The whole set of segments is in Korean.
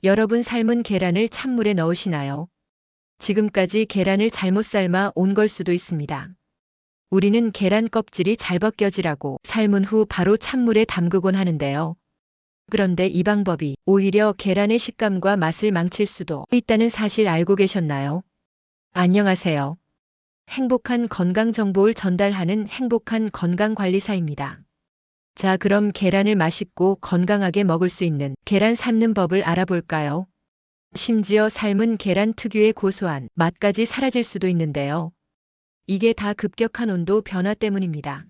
여러분 삶은 계란을 찬물에 넣으시나요? 지금까지 계란을 잘못 삶아 온 걸 수도 있습니다. 우리는 계란 껍질이 잘 벗겨지라고 삶은 후 바로 찬물에 담그곤 하는데요. 그런데 이 방법이 오히려 계란의 식감과 맛을 망칠 수도 있다는 사실 알고 계셨나요? 안녕하세요. 행복한 건강 정보를 전달하는 행복한 건강관리사입니다. 자, 그럼 계란을 맛있고 건강하게 먹을 수 있는 계란 삶는 법을 알아볼까요? 심지어 삶은 계란 특유의 고소한 맛까지 사라질 수도 있는데요. 이게 다 급격한 온도 변화 때문입니다.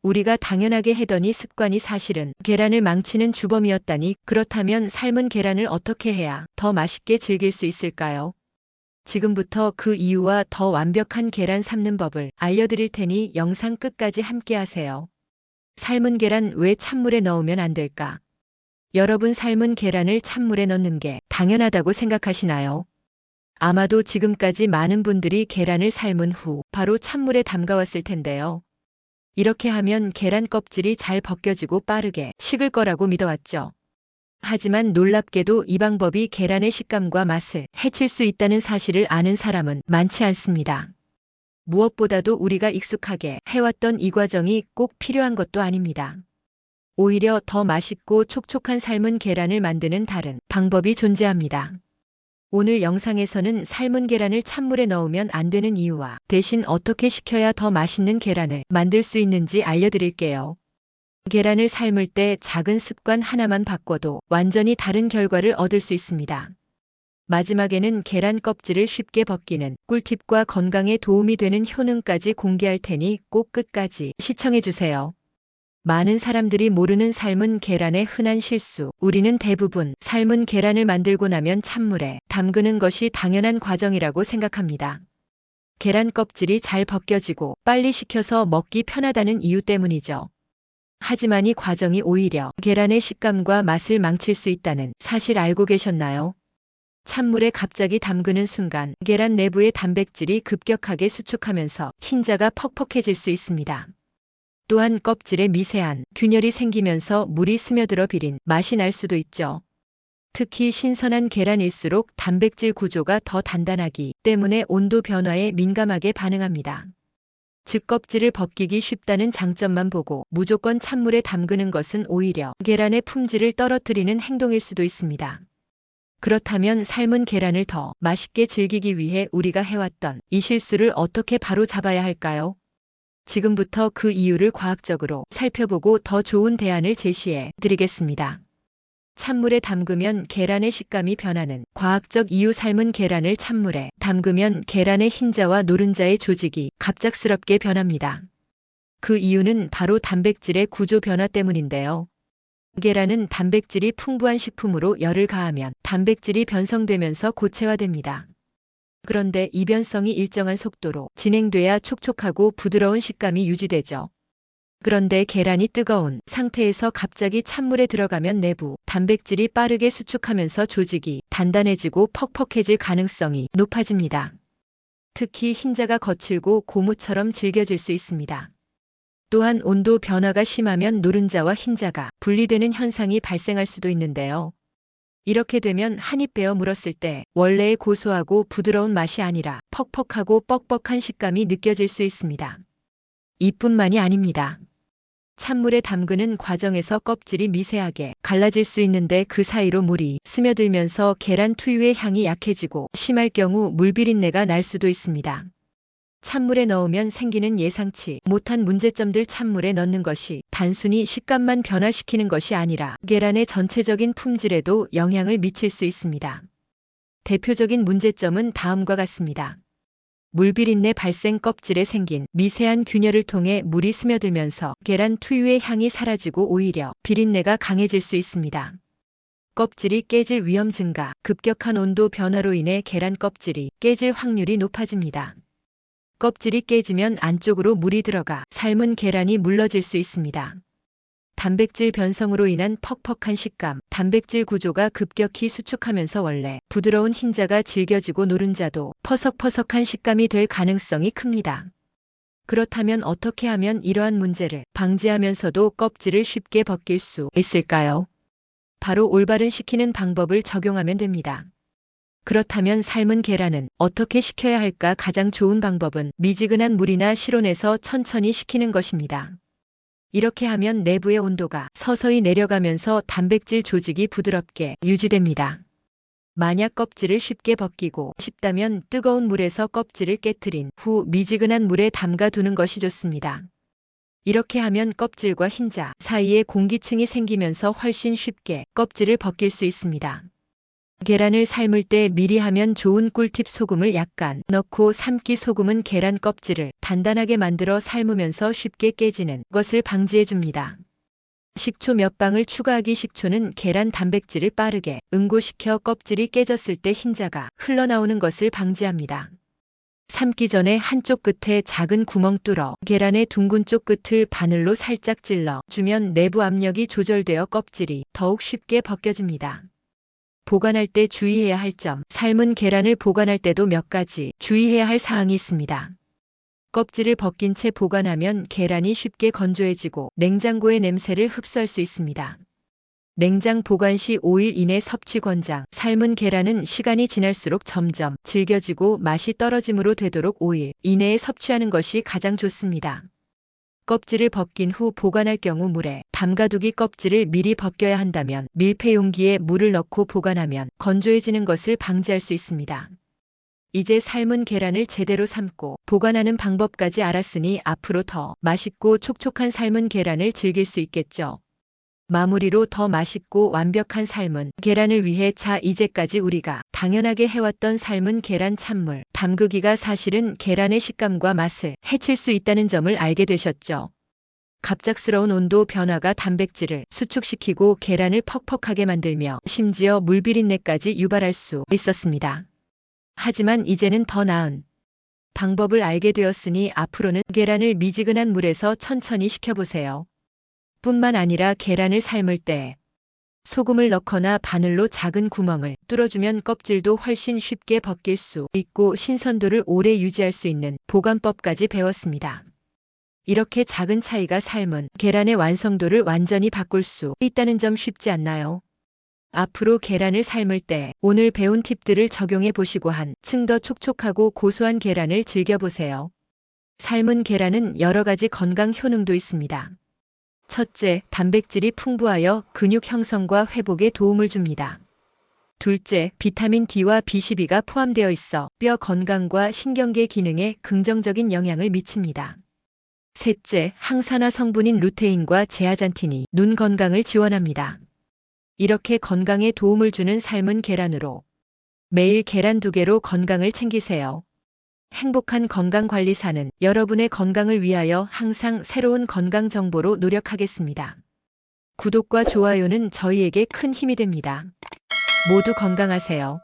우리가 당연하게 해더니 습관이 사실은 계란을 망치는 주범이었다니, 그렇다면 삶은 계란을 어떻게 해야 더 맛있게 즐길 수 있을까요? 지금부터 그 이유와 더 완벽한 계란 삶는 법을 알려드릴 테니 영상 끝까지 함께 하세요. 삶은 계란 왜 찬물에 넣으면 안 될까? 여러분 삶은 계란을 찬물에 넣는 게 당연하다고 생각하시나요? 아마도 지금까지 많은 분들이 계란을 삶은 후 바로 찬물에 담가왔을 텐데요. 이렇게 하면 계란 껍질이 잘 벗겨지고 빠르게 식을 거라고 믿어왔죠. 하지만 놀랍게도 이 방법이 계란의 식감과 맛을 해칠 수 있다는 사실을 아는 사람은 많지 않습니다. 무엇보다도 우리가 익숙하게 해왔던 이 과정이 꼭 필요한 것도 아닙니다. 오히려 더 맛있고 촉촉한 삶은 계란을 만드는 다른 방법이 존재합니다. 오늘 영상에서는 삶은 계란을 찬물에 넣으면 안 되는 이유와 대신 어떻게 식혀야 더 맛있는 계란을 만들 수 있는지 알려드릴게요. 계란을 삶을 때 작은 습관 하나만 바꿔도 완전히 다른 결과를 얻을 수 있습니다. 마지막에는 계란 껍질을 쉽게 벗기는 꿀팁과 건강에 도움이 되는 효능까지 공개할 테니 꼭 끝까지 시청해주세요. 많은 사람들이 모르는 삶은 계란의 흔한 실수. 우리는 대부분 삶은 계란을 만들고 나면 찬물에 담그는 것이 당연한 과정이라고 생각합니다. 계란 껍질이 잘 벗겨지고 빨리 식혀서 먹기 편하다는 이유 때문이죠. 하지만 이 과정이 오히려 계란의 식감과 맛을 망칠 수 있다는 사실 알고 계셨나요? 찬물에 갑자기 담그는 순간 계란 내부의 단백질이 급격하게 수축하면서 흰자가 퍽퍽해질 수 있습니다. 또한 껍질에 미세한 균열이 생기면서 물이 스며들어 비린 맛이 날 수도 있죠. 특히 신선한 계란일수록 단백질 구조가 더 단단하기 때문에 온도 변화에 민감하게 반응합니다. 즉 껍질을 벗기기 쉽다는 장점만 보고 무조건 찬물에 담그는 것은 오히려 계란의 품질을 떨어뜨리는 행동일 수도 있습니다. 그렇다면 삶은 계란을 더 맛있게 즐기기 위해 우리가 해왔던 이 실수를 어떻게 바로잡아야 할까요? 지금부터 그 이유를 과학적으로 살펴보고 더 좋은 대안을 제시해 드리겠습니다. 찬물에 담그면 계란의 식감이 변하는 과학적 이유. 삶은 계란을 찬물에 담그면 계란의 흰자와 노른자의 조직이 갑작스럽게 변합니다. 그 이유는 바로 단백질의 구조 변화 때문인데요. 계란은 단백질이 풍부한 식품으로 열을 가하면 단백질이 변성되면서 고체화됩니다. 그런데 이 변성이 일정한 속도로 진행돼야 촉촉하고 부드러운 식감이 유지되죠. 그런데 계란이 뜨거운 상태에서 갑자기 찬물에 들어가면 내부 단백질이 빠르게 수축하면서 조직이 단단해지고 퍽퍽해질 가능성이 높아집니다. 특히 흰자가 거칠고 고무처럼 질겨질 수 있습니다. 또한 온도 변화가 심하면 노른자와 흰자가 분리되는 현상이 발생할 수도 있는데요. 이렇게 되면 한 입 베어 물었을 때 원래의 고소하고 부드러운 맛이 아니라 퍽퍽하고 뻑뻑한 식감이 느껴질 수 있습니다. 이뿐만이 아닙니다. 찬물에 담그는 과정에서 껍질이 미세하게 갈라질 수 있는데 그 사이로 물이 스며들면서 계란 투유의 향이 약해지고 심할 경우 물비린내가 날 수도 있습니다. 찬물에 넣으면 생기는 예상치 못한 문제점들. 찬물에 넣는 것이 단순히 식감만 변화시키는 것이 아니라 계란의 전체적인 품질에도 영향을 미칠 수 있습니다. 대표적인 문제점은 다음과 같습니다. 물비린내 발생. 껍질에 생긴 미세한 균열을 통해 물이 스며들면서 계란 투유의 향이 사라지고 오히려 비린내가 강해질 수 있습니다. 껍질이 깨질 위험 증가. 급격한 온도 변화로 인해 계란 껍질이 깨질 확률이 높아집니다. 껍질이 깨지면 안쪽으로 물이 들어가 삶은 계란이 물러질 수 있습니다. 단백질 변성으로 인한 퍽퍽한 식감. 단백질 구조가 급격히 수축하면서 원래 부드러운 흰자가 질겨지고 노른자도 퍼석퍼석한 식감이 될 가능성이 큽니다. 그렇다면 어떻게 하면 이러한 문제를 방지하면서도 껍질을 쉽게 벗길 수 있을까요? 바로 올바른 식히는 방법을 적용하면 됩니다. 그렇다면 삶은 계란은 어떻게 식혀야 할까? 가장 좋은 방법은 미지근한 물이나 실온에서 천천히 식히는 것입니다. 이렇게 하면 내부의 온도가 서서히 내려가면서 단백질 조직이 부드럽게 유지됩니다. 만약 껍질을 쉽게 벗기고 싶다면 뜨거운 물에서 껍질을 깨트린 후 미지근한 물에 담가 두는 것이 좋습니다. 이렇게 하면 껍질과 흰자 사이에 공기층이 생기면서 훨씬 쉽게 껍질을 벗길 수 있습니다. 계란을 삶을 때 미리 하면 좋은 꿀팁: 소금을 약간 넣고 삶기. 소금은 계란 껍질을 단단하게 만들어 삶으면서 쉽게 깨지는 것을 방지해 줍니다. 식초 몇 방울 추가하기. 식초는 계란 단백질을 빠르게 응고시켜 껍질이 깨졌을 때 흰자가 흘러나오는 것을 방지합니다. 삶기 전에 한쪽 끝에 작은 구멍 뚫어 계란의 둥근 쪽 끝을 바늘로 살짝 찔러 주면 내부 압력이 조절되어 껍질이 더욱 쉽게 벗겨집니다. 보관할 때 주의해야 할 점: 삶은 계란을 보관할 때도 몇 가지 주의해야 할 사항이 있습니다. 껍질을 벗긴 채 보관하면 계란이 쉽게 건조해지고 냉장고의 냄새를 흡수할 수 있습니다. 냉장 보관 시 5일 이내 섭취 권장. 삶은 계란은 시간이 지날수록 점점 질겨지고 맛이 떨어지므로 되도록 5일 이내에 섭취하는 것이 가장 좋습니다. 껍질을 벗긴 후 보관할 경우 물에 담가두기. 껍질을 미리 벗겨야 한다면 밀폐 용기에 물을 넣고 보관하면 건조해지는 것을 방지할 수 있습니다. 이제 삶은 계란을 제대로 삶고 보관하는 방법까지 알았으니 앞으로 더 맛있고 촉촉한 삶은 계란을 즐길 수 있겠죠. 마무리로 더 맛있고 완벽한 삶은 계란을 위해 이제까지 우리가 당연하게 해왔던 삶은 계란 찬물 담그기가 사실은 계란의 식감과 맛을 해칠 수 있다는 점을 알게 되셨죠. 갑작스러운 온도 변화가 단백질을 수축시키고 계란을 퍽퍽하게 만들며 심지어 물비린내까지 유발할 수 있었습니다. 하지만 이제는 더 나은 방법을 알게 되었으니 앞으로는 계란을 미지근한 물에서 천천히 식혀보세요. 뿐만 아니라 계란을 삶을 때 소금을 넣거나 바늘로 작은 구멍을 뚫어주면 껍질도 훨씬 쉽게 벗길 수 있고 신선도를 오래 유지할 수 있는 보관법까지 배웠습니다. 이렇게 작은 차이가 삶은 계란의 완성도를 완전히 바꿀 수 있다는 점 쉽지 않나요? 앞으로 계란을 삶을 때 오늘 배운 팁들을 적용해 보시고 한층 더 촉촉하고 고소한 계란을 즐겨보세요. 삶은 계란은 여러 가지 건강 효능도 있습니다. 첫째, 단백질이 풍부하여 근육 형성과 회복에 도움을 줍니다. 둘째, 비타민 D와 B12가 포함되어 있어 뼈 건강과 신경계 기능에 긍정적인 영향을 미칩니다. 셋째, 항산화 성분인 루테인과 제아잔틴이 눈 건강을 지원합니다. 이렇게 건강에 도움을 주는 삶은 계란으로 매일 계란 2개로 건강을 챙기세요. 행복한 건강관리사는 여러분의 건강을 위하여 항상 새로운 건강 정보로 노력하겠습니다. 구독과 좋아요는 저희에게 큰 힘이 됩니다. 모두 건강하세요.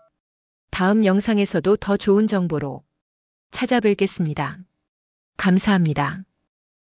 다음 영상에서도 더 좋은 정보로 찾아뵙겠습니다. 감사합니다.